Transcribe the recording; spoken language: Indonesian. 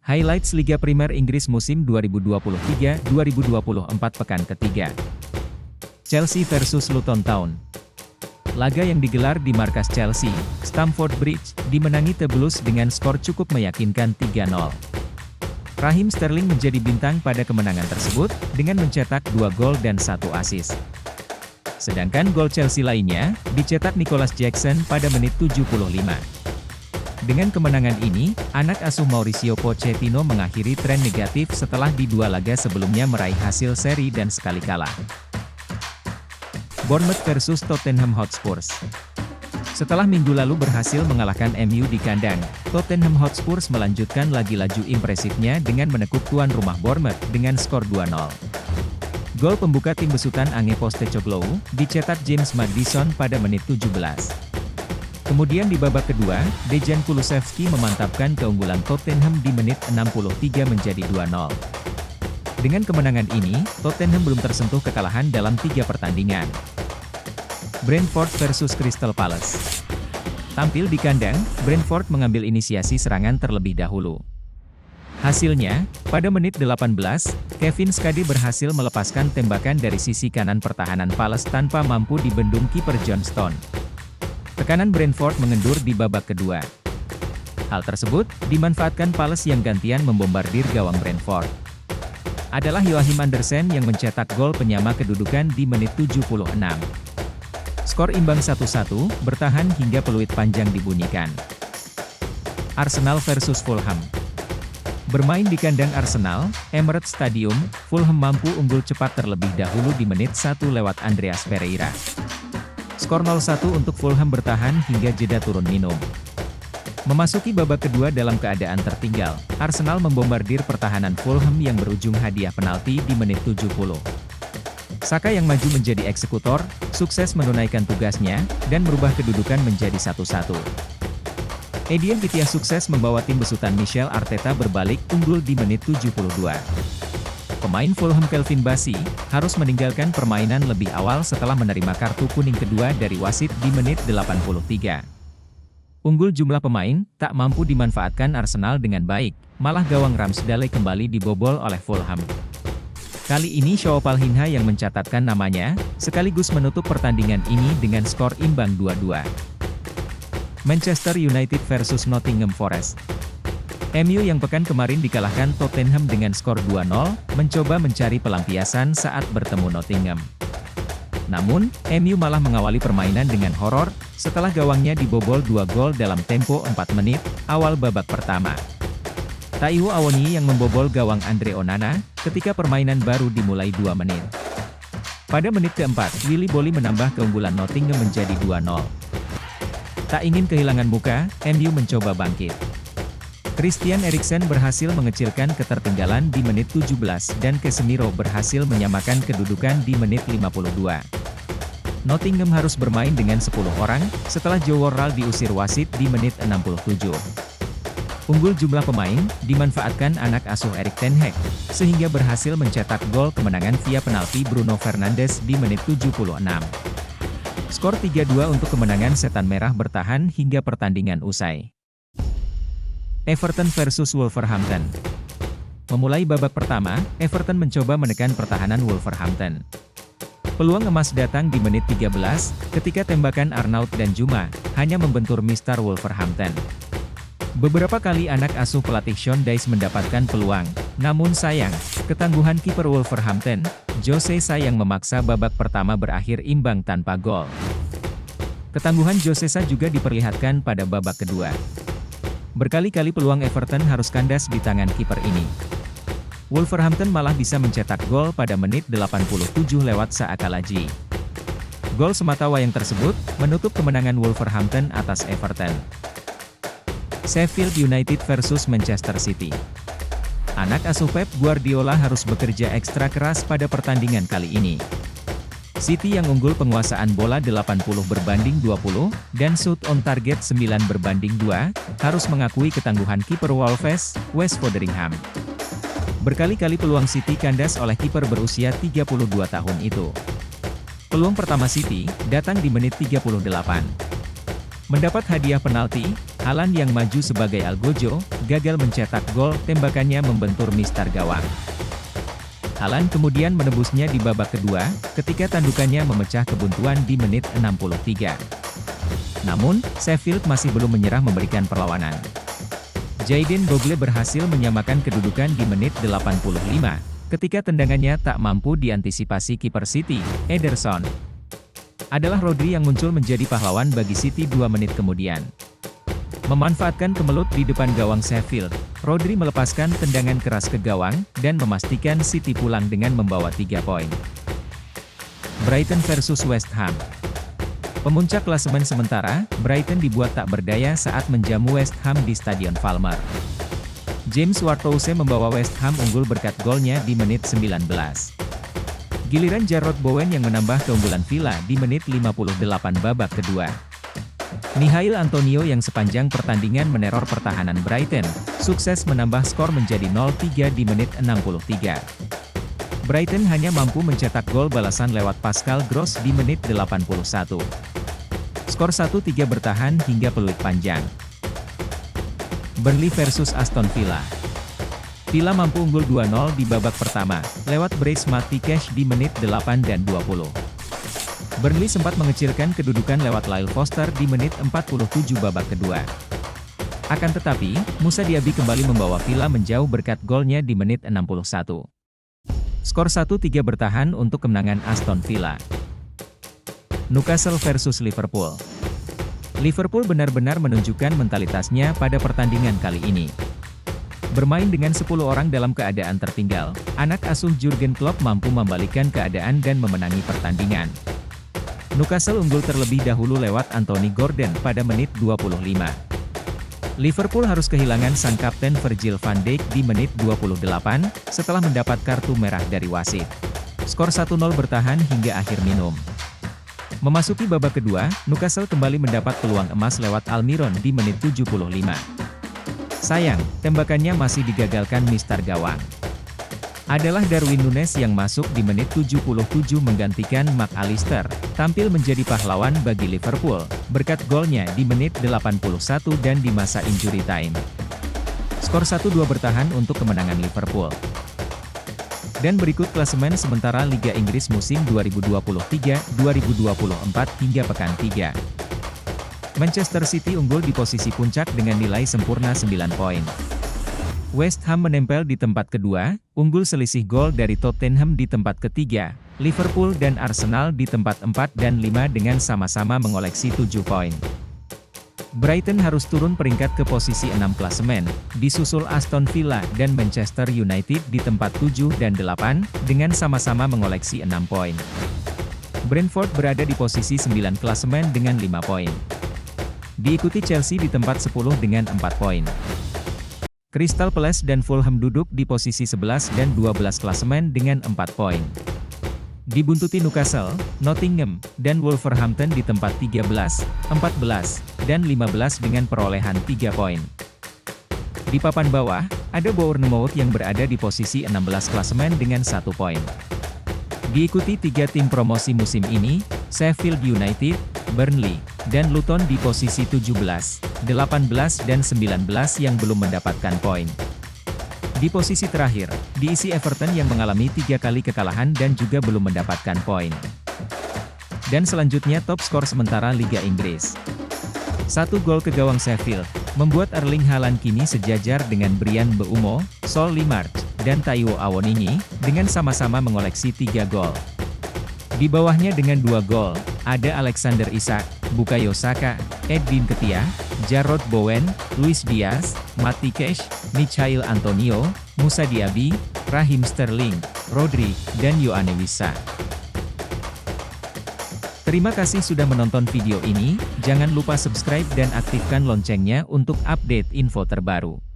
Highlights Liga Primer Inggris musim 2023-2024 pekan ketiga. Chelsea versus Luton Town. Laga yang digelar di markas Chelsea, Stamford Bridge, dimenangi The Blues dengan skor cukup meyakinkan 3-0. Raheem Sterling menjadi bintang pada kemenangan tersebut, dengan mencetak 2 gol dan 1 assist. Sedangkan gol Chelsea lainnya, dicetak Nicholas Jackson pada menit 75. Dengan kemenangan ini, anak asuh Mauricio Pochettino mengakhiri tren negatif setelah di 2 laga sebelumnya meraih hasil seri dan sekali kalah. Bournemouth versus Tottenham Hotspur. Setelah minggu lalu berhasil mengalahkan MU di kandang, Tottenham Hotspur melanjutkan lagi laju impresifnya dengan menekuk tuan rumah Bournemouth dengan skor 2-0. Gol pembuka tim besutan Ange Postecoglou dicetak James Maddison pada menit 17. Kemudian di babak kedua, Dejan Kulusevski memantapkan keunggulan Tottenham di menit 63 menjadi 2-0. Dengan kemenangan ini, Tottenham belum tersentuh kekalahan dalam 3 pertandingan. Brentford versus Crystal Palace. Tampil di kandang, Brentford mengambil inisiasi serangan terlebih dahulu. Hasilnya, pada menit 18, Kevin Skade berhasil melepaskan tembakan dari sisi kanan pertahanan Palace tanpa mampu dibendung kiper John Stone. Tekanan Brentford mengendur di babak kedua. Hal tersebut, dimanfaatkan Palace yang gantian membombardir gawang Brentford. Adalah Joachim Andersen yang mencetak gol penyama kedudukan di menit 76. Skor imbang 1-1, bertahan hingga peluit panjang dibunyikan. Arsenal versus Fulham. Bermain di kandang Arsenal, Emirates Stadium, Fulham mampu unggul cepat terlebih dahulu di menit 1 lewat Andreas Pereira. Skor 0-1 untuk Fulham bertahan hingga jeda turun minum. Memasuki babak kedua dalam keadaan tertinggal, Arsenal membombardir pertahanan Fulham yang berujung hadiah penalti di menit 70. Saka yang maju menjadi eksekutor, sukses menunaikan tugasnya, dan merubah kedudukan menjadi 1-1. Eddie Nketiah sukses membawa tim besutan Mikel Arteta berbalik unggul di menit 72. Pemain Fulham Calvin Bassey, harus meninggalkan permainan lebih awal setelah menerima kartu kuning kedua dari wasit di menit 83. Unggul jumlah pemain, tak mampu dimanfaatkan Arsenal dengan baik, malah gawang Ramsdale kembali dibobol oleh Fulham. Kali ini Joao Palhinha yang mencatatkan namanya, sekaligus menutup pertandingan ini dengan skor imbang 2-2. Manchester United versus Nottingham Forest. MU yang pekan kemarin dikalahkan Tottenham dengan skor 2-0, mencoba mencari pelampiasan saat bertemu Nottingham. Namun, MU malah mengawali permainan dengan horor, setelah gawangnya dibobol 2 gol dalam tempo 4 menit, awal babak pertama. Taiwo Awoniyi yang membobol gawang Andre Onana, ketika permainan baru dimulai 2 menit. Pada menit keempat, Willy Boly menambah keunggulan Nottingham menjadi 2-0. Tak ingin kehilangan muka, MU mencoba bangkit. Christian Eriksen berhasil mengecilkan ketertinggalan di menit 17 dan Casemiro berhasil menyamakan kedudukan di menit 52. Nottingham harus bermain dengan 10 orang, setelah Joe Worrall diusir wasit di menit 67. Unggul jumlah pemain, dimanfaatkan anak asuh Erik ten Hag, sehingga berhasil mencetak gol kemenangan via penalti Bruno Fernandes di menit 76. Skor 3-2 untuk kemenangan Setan Merah bertahan hingga pertandingan usai. Everton versus Wolverhampton. Memulai babak pertama, Everton mencoba menekan pertahanan Wolverhampton. Peluang emas datang di menit 13, ketika tembakan Arnaud dan Juma, hanya membentur Mister Wolverhampton. Beberapa kali anak asuh pelatih Sean Dyche mendapatkan peluang, namun sayang, ketangguhan kiper Wolverhampton, Jose Sa yang memaksa babak pertama berakhir imbang tanpa gol. Ketangguhan Jose Sa juga diperlihatkan pada babak kedua. Berkali-kali peluang Everton harus kandas di tangan kiper ini. Wolverhampton malah bisa mencetak gol pada menit 87 lewat Saaka Laji. Gol sematawayang tersebut, menutup kemenangan Wolverhampton atas Everton. Sheffield United versus Manchester City. Anak asuh Pep Guardiola harus bekerja ekstra keras pada pertandingan kali ini. City yang unggul penguasaan bola 80/20 dan shoot on target 9/2, harus mengakui ketangguhan kiper Wolves, Wes Foderingham. Berkali-kali peluang City kandas oleh kiper berusia 32 tahun itu. Peluang pertama City, datang di menit 38. Mendapat hadiah penalti, Haaland yang maju sebagai Algojo, gagal mencetak gol, tembakannya membentur mistar gawang. Haaland kemudian menebusnya di babak kedua, ketika tandukannya memecah kebuntuan di menit 63. Namun, Sheffield masih belum menyerah memberikan perlawanan. Jayden Bogle berhasil menyamakan kedudukan di menit 85, ketika tendangannya tak mampu diantisipasi kiper City, Ederson. Adalah Rodri yang muncul menjadi pahlawan bagi City 2 menit kemudian. Memanfaatkan kemelut di depan gawang Sheffield, Rodri melepaskan tendangan keras ke gawang, dan memastikan City pulang dengan membawa 3 poin. Brighton versus West Ham. Pemuncak klasemen sementara, Brighton dibuat tak berdaya saat menjamu West Ham di Stadion Falmer. James Ward-Prowse membawa West Ham unggul berkat golnya di menit 19. Giliran Jarrod Bowen yang menambah keunggulan Villa di menit 58 babak kedua. Mikhail Antonio yang sepanjang pertandingan meneror pertahanan Brighton, sukses menambah skor menjadi 0-3 di menit 63. Brighton hanya mampu mencetak gol balasan lewat Pascal Gross di menit 81. Skor 1-3 bertahan hingga peluit panjang. Burnley versus Aston Villa. Villa mampu unggul 2-0 di babak pertama, lewat brace Matic di menit 8 dan 20. Burnley sempat mengecilkan kedudukan lewat Lyle Foster di menit 47 babak kedua. Akan tetapi, Musa Diaby kembali membawa Villa menjauh berkat golnya di menit 61. Skor 1-3 bertahan untuk kemenangan Aston Villa. Newcastle versus Liverpool. Liverpool benar-benar menunjukkan mentalitasnya pada pertandingan kali ini. Bermain dengan 10 orang dalam keadaan tertinggal, anak asuh Jurgen Klopp mampu membalikkan keadaan dan memenangi pertandingan. Newcastle unggul terlebih dahulu lewat Anthony Gordon pada menit 25. Liverpool harus kehilangan sang kapten Virgil van Dijk di menit 28, setelah mendapat kartu merah dari wasit. Skor 1-0 bertahan hingga akhir minum. Memasuki babak kedua, Newcastle kembali mendapat peluang emas lewat Almiron di menit 75. Sayang, tembakannya masih digagalkan mistar gawang. Adalah Darwin Núñez yang masuk di menit 77 menggantikan McAllister, tampil menjadi pahlawan bagi Liverpool, berkat golnya di menit 81 dan di masa injury time. Skor 1-2 bertahan untuk kemenangan Liverpool. Dan berikut klasemen sementara Liga Inggris musim 2023-2024 hingga pekan 3. Manchester City unggul di posisi puncak dengan nilai sempurna 9 poin. West Ham menempel di tempat kedua, unggul selisih gol dari Tottenham di tempat ketiga. Liverpool dan Arsenal di tempat 4 dan 5 dengan sama-sama mengoleksi 7 poin. Brighton harus turun peringkat ke posisi 6 klasemen, disusul Aston Villa dan Manchester United di tempat 7 dan 8, dengan sama-sama mengoleksi 6 poin. Brentford berada di posisi 9 klasemen dengan 5 poin. Diikuti Chelsea di tempat 10 dengan 4 poin. Crystal Palace dan Fulham duduk di posisi 11 dan 12 klasemen dengan 4 poin. Dibuntuti Newcastle, Nottingham, dan Wolverhampton di tempat 13, 14, dan 15 dengan perolehan 3 poin. Di papan bawah, ada Bournemouth yang berada di posisi 16 klasemen dengan 1 poin. Diikuti 3 tim promosi musim ini, Sheffield United, Burnley, dan Luton di posisi 17, 18 dan 19 yang belum mendapatkan poin. Di posisi terakhir, diisi Everton yang mengalami 3 kali kekalahan dan juga belum mendapatkan poin. Dan selanjutnya top skor sementara Liga Inggris. 1 gol ke gawang Sheffield, membuat Erling Haaland kini sejajar dengan Bryan Mbeumo, Sol Limart, dan Taiwo Awoniyi, dengan sama-sama mengoleksi 3 gol. Di bawahnya dengan 2 gol, ada Alexander Isak, Bukayo Saka, Edin Ketia, Jarrod Bowen, Luis Diaz, Matic, Mikhail Antonio, Musa Diaby, Raheem Sterling, Rodri, dan Yoane Wissa. Terima kasih sudah menonton video ini, jangan lupa subscribe dan aktifkan loncengnya untuk update info terbaru.